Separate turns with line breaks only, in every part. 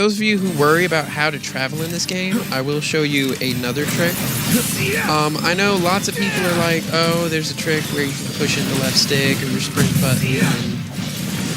those of you who worry about how to travel in this game, I will show you another trick. I know lots of people are like, oh, there's a trick where you can push in the left stick or your sprint button and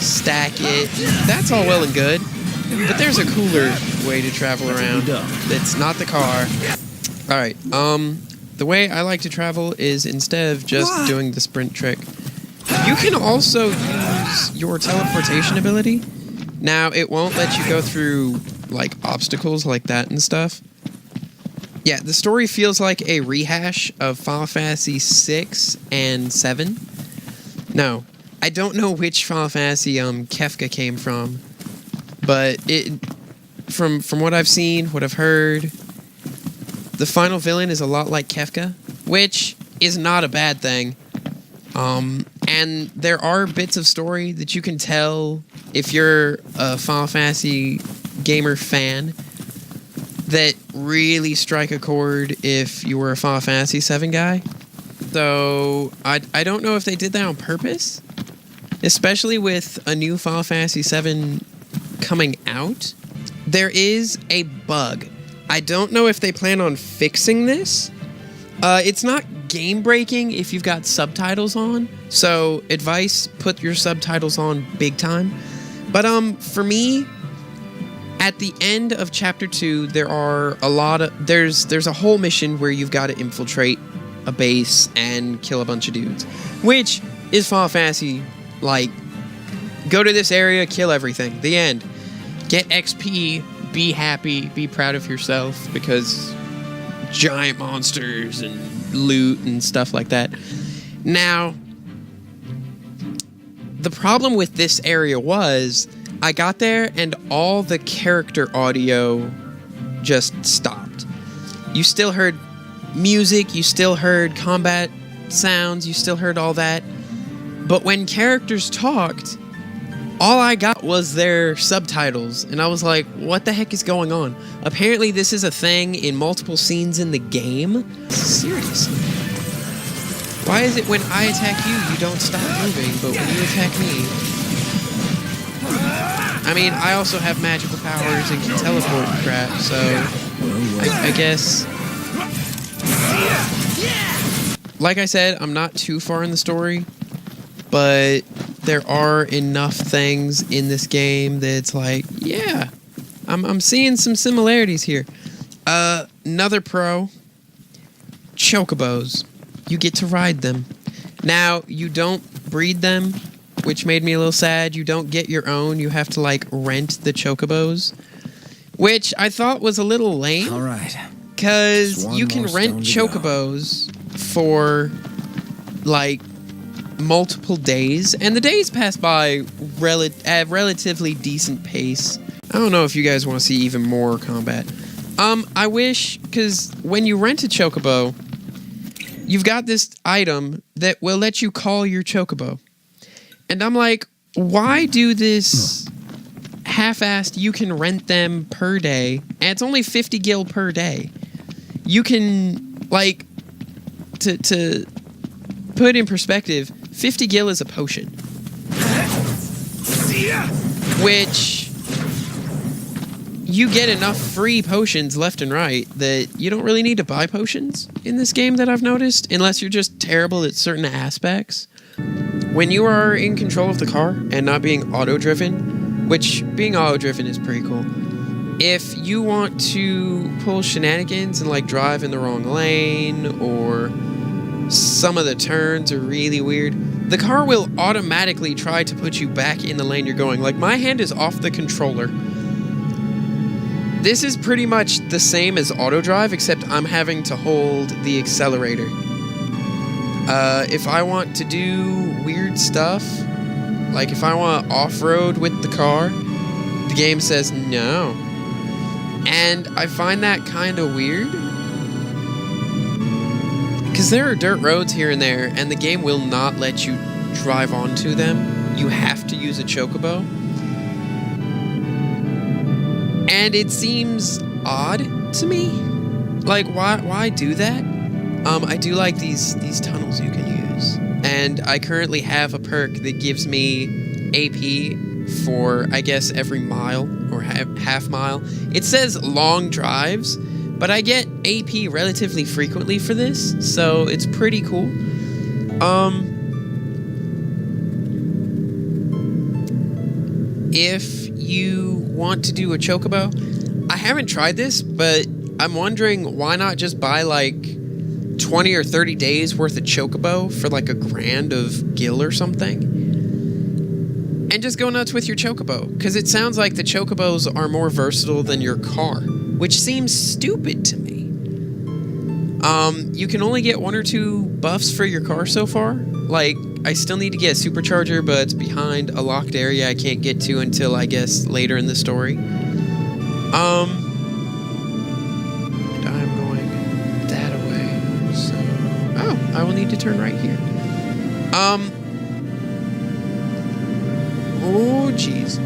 stack it. That's all well and good, but there's a cooler way to travel around that's not the car. Alright, the way I like to travel is instead of just doing the sprint trick, you can also use your teleportation ability. Now, it won't let you go through, like, obstacles like that and stuff. Yeah, the story feels like a rehash of Final Fantasy 6 and 7. No, I don't know which Final Fantasy Kefka came from, but from what I've seen, what I've heard, the final villain is a lot like Kefka, which is not a bad thing. And there are bits of story that you can tell if you're a Final Fantasy gamer fan that really strike a chord if you were a Final Fantasy 7 guy. So I don't know if they did that on purpose, especially with a new Final Fantasy 7 coming out. There is a bug. I don't know if they plan on fixing this. It's not game-breaking if you've got subtitles on, so advice, put your subtitles on big time. But for me, at the end of Chapter 2, there's a whole mission where you've got to infiltrate a base and kill a bunch of dudes, which is Final Fantasy, like, go to this area, kill everything, the end. Get XP, be happy, be proud of yourself, because giant monsters and loot and stuff like that. Now, the problem with this area was I got there and all the character audio just stopped. You still heard music, you still heard combat sounds, you still heard all that. But when characters talked, all I got was their subtitles, and I was like, what the heck is going on? Apparently this is a thing in multiple scenes in the game. Seriously. Why is it when I attack you, you don't stop moving, but when you attack me... I mean, I also have magical powers and can teleport and crap, so... I guess... Like I said, I'm not too far in the story, but there are enough things in this game that's like, yeah, I'm seeing some similarities here. Another pro, chocobos. You get to ride them. Now, you don't breed them, which made me a little sad. You don't get your own. You have to, like, rent the chocobos, which I thought was a little lame.
All right.
Because you can rent chocobos for, like, multiple days, and the days pass by at relatively decent pace. I don't know if you guys want to see even more combat. I wish, because when you rent a chocobo, you've got this item that will let you call your chocobo. And I'm like, why do this half-assed, you can rent them per day, and it's only 50 gil per day. You can, like, to put in perspective, 50 gil is a potion. Which, you get enough free potions left and right that you don't really need to buy potions in this game that I've noticed, unless you're just terrible at certain aspects. When you are in control of the car and not being auto-driven, which being auto-driven is pretty cool, if you want to pull shenanigans and like drive in the wrong lane, or some of the turns are really weird, the car will automatically try to put you back in the lane you're going. Like, my hand is off the controller. This is pretty much the same as auto drive, except I'm having to hold the accelerator. If I want to do weird stuff, like if I want to off-road with the car, the game says no. And I find that kind of weird, because there are dirt roads here and there, and the game will not let you drive onto them. You have to use a chocobo. And it seems odd to me. Like, why do that? I do like these tunnels you can use. And I currently have a perk that gives me AP for, I guess, every mile or half mile. It says long drives, but I get AP relatively frequently for this, so it's pretty cool. If you want to do a chocobo, I haven't tried this, but I'm wondering why not just buy like 20 or 30 days worth of chocobo for like $1,000 of gil or something, and just go nuts with your chocobo, because it sounds like the chocobos are more versatile than your car, which seems stupid to me. You can only get 1 or 2 buffs for your car so far. Like, I still need to get a supercharger, but it's behind a locked area I can't get to until, I guess, later in the story. And I'm going that way, so... Oh, I will need to turn right here. Oh, jeez.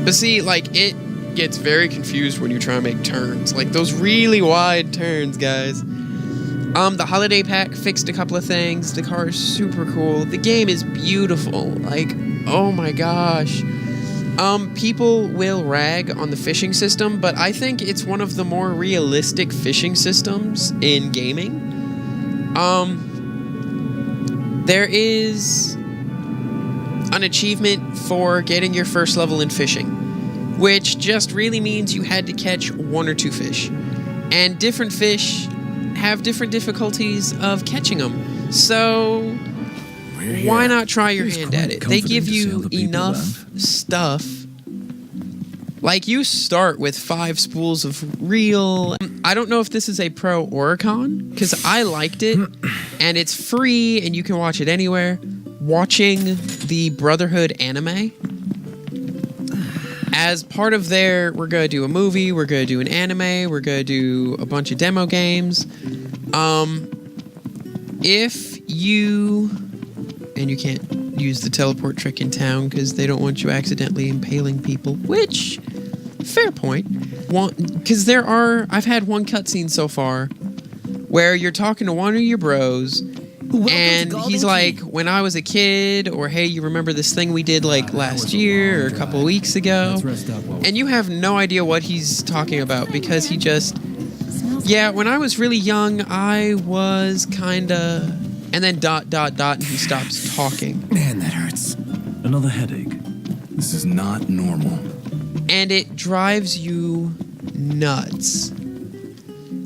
But see, like, it gets very confused when you try to make turns. Like, those really wide turns, guys. The holiday pack fixed a couple of things. The car is super cool. The game is beautiful. Like, oh my gosh. People will rag on the fishing system, but I think it's one of the more realistic fishing systems in gaming. There is an achievement for getting your first level in fishing, which just really means you had to catch 1 or 2 fish. And different fish have different difficulties of catching them. So why not try your hand at it? They give you enough stuff. Like, you start with 5 spools of reel. I don't know if this is a pro or a con, because I liked it, and it's free, and you can watch it anywhere. Watching the Brotherhood anime. As part of their, we're going to do a movie, we're going to do an anime, we're going to do a bunch of demo games. If you... And you can't use the teleport trick in town because they don't want you accidentally impaling people, which... Fair point. Because I've had one cutscene so far where you're talking to one of your bros, and he's like, when I was a kid, or hey, you remember this thing we did like last year or a couple weeks ago? And you have no idea what he's talking about because he just, yeah, when I was really young, I was kinda, and then ... and he stops talking.
Man, that hurts. Another headache. This is not normal.
And it drives you nuts.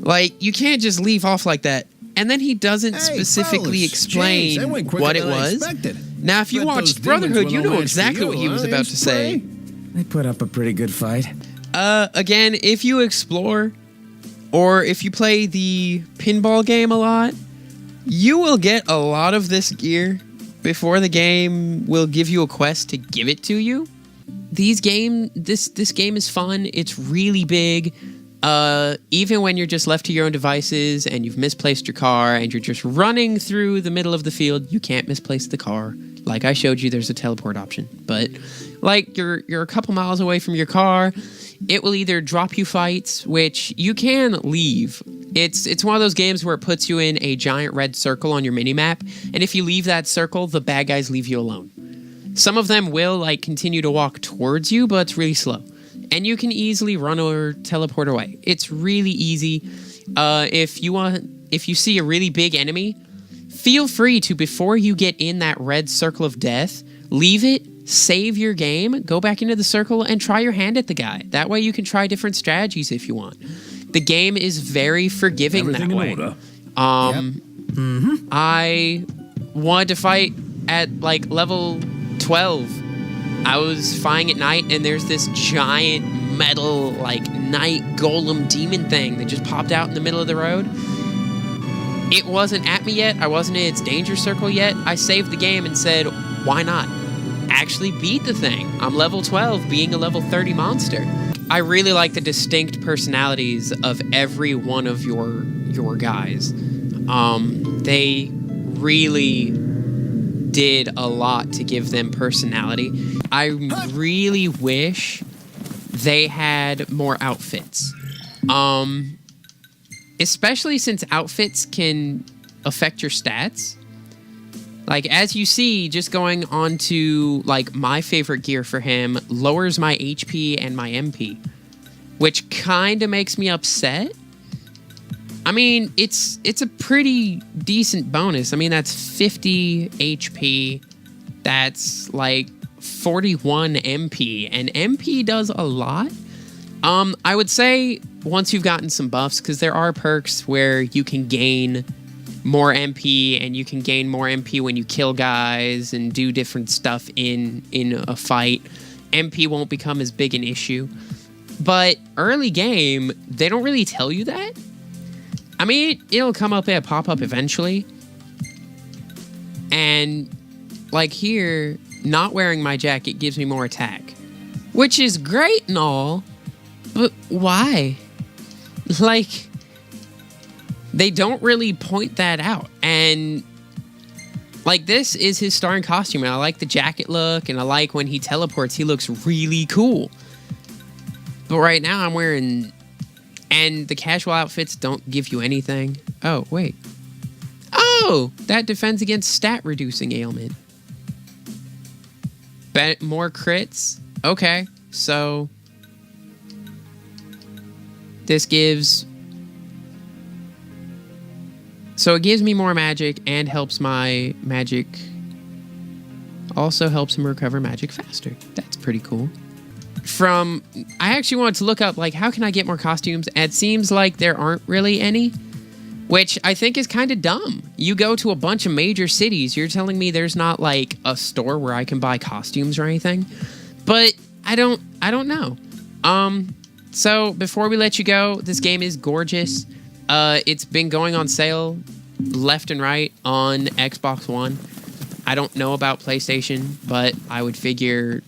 Like, you can't just leave off like that. And then he doesn't specifically explain what it was. Now, if you watched Brotherhood, you know exactly what he was about to say.
They put up a pretty good fight.
Again, if you explore, or if you play the pinball game a lot, you will get a lot of this gear before the game will give you a quest to give it to you. This game is fun. It's really big. Even when you're just left to your own devices and you've misplaced your car and you're just running through the middle of the field, you can't misplace the car. Like I showed you, there's a teleport option. But like you're a couple miles away from your car, it will either drop you fights, which you can leave. It's one of those games where it puts you in a giant red circle on your minimap, and if you leave that circle, the bad guys leave you alone. Some of them will like continue to walk towards you, but it's really slow. And you can easily run or teleport away. It's really easy. If you see a really big enemy, feel free to, before you get in that red circle of death, leave it, save your game, go back into the circle, and try your hand at the guy. That way you can try different strategies if you want. The game is very forgiving that way. I wanted to fight at like level 12. I was fighting at night, and there's this giant metal, like, night golem demon thing that just popped out in the middle of the road. It wasn't at me yet. I wasn't in its danger circle yet. I saved the game and said, why not? Actually beat the thing. I'm level 12, being a level 30 monster. I really like the distinct personalities of every one of your guys. They really did a lot to give them personality. I really wish they had more outfits. Especially since outfits can affect your stats. Like, as you see, just going on to, like, my favorite gear for him lowers my HP and my MP, which kind of makes me upset. I mean, it's a pretty decent bonus. I mean, that's 50 HP. That's, like, 41 MP, and MP does a lot. I would say once you've gotten some buffs, because there are perks where you can gain more MP, and you can gain more MP when you kill guys and do different stuff in a fight. MP won't become as big an issue. But early game, they don't really tell you that. I mean, it'll come up and pop up eventually. And like here, not wearing my jacket gives me more attack, which is great and all, but why? Like, they don't really point that out. And like, this is his starting costume, and I like the jacket look, and I like when he teleports, he looks really cool. But right now I'm wearing, and the casual outfits don't give you anything. Oh, wait. Oh, that defends against stat reducing ailment. More crits. Okay, so this gives, so it gives me more magic and helps my magic, also helps him recover magic faster. That's pretty cool. I actually wanted to look up, like, how can I get more costumes? And it seems like there aren't really any, which I think is kind of dumb. You go to a bunch of major cities, you're telling me there's not, like, a store where I can buy costumes or anything? But I don't know. So before we let you go, this game is gorgeous. It's been going on sale left and right on Xbox One. I don't know about PlayStation, but I would figure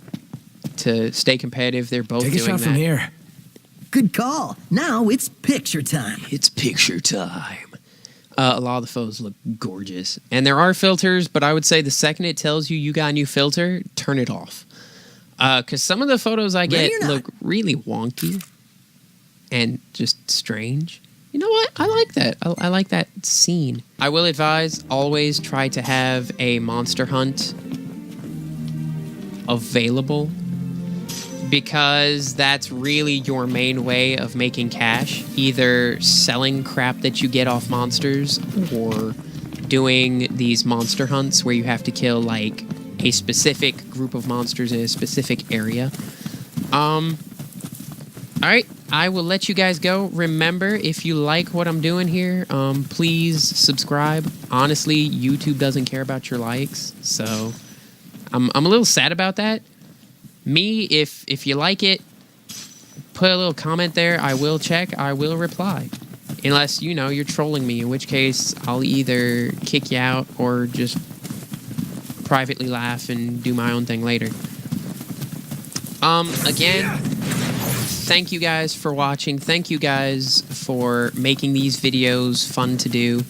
to stay competitive, they're both doing that.
Take a shot from here.
Good call. Now it's picture time.
It's picture time. A lot of the photos look gorgeous. And there are filters, but I would say the second it tells you got a new filter, turn it off. Because some of the photos I get look really wonky and just strange. You know what? I like that. I like that scene. I will advise, always try to have a monster hunt available, because that's really your main way of making cash. Either selling crap that you get off monsters, or doing these monster hunts where you have to kill, like, a specific group of monsters in a specific area. Alright, I will let you guys go. Remember, if you like what I'm doing here, please subscribe. Honestly, YouTube doesn't care about your likes, so I'm a little sad about that. Me, if you like it, put a little comment there. I will check. I will reply. Unless, you know, you're trolling me, in which case I'll either kick you out or just privately laugh and do my own thing later. Again, thank you guys for watching. Thank you guys for making these videos fun to do.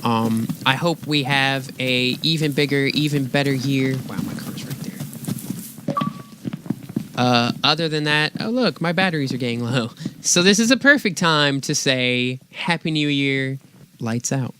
I hope we have a even bigger, even better year. Wow, my car's right there. Other than that, oh look, my batteries are getting low. So this is a perfect time to say Happy New Year, lights out.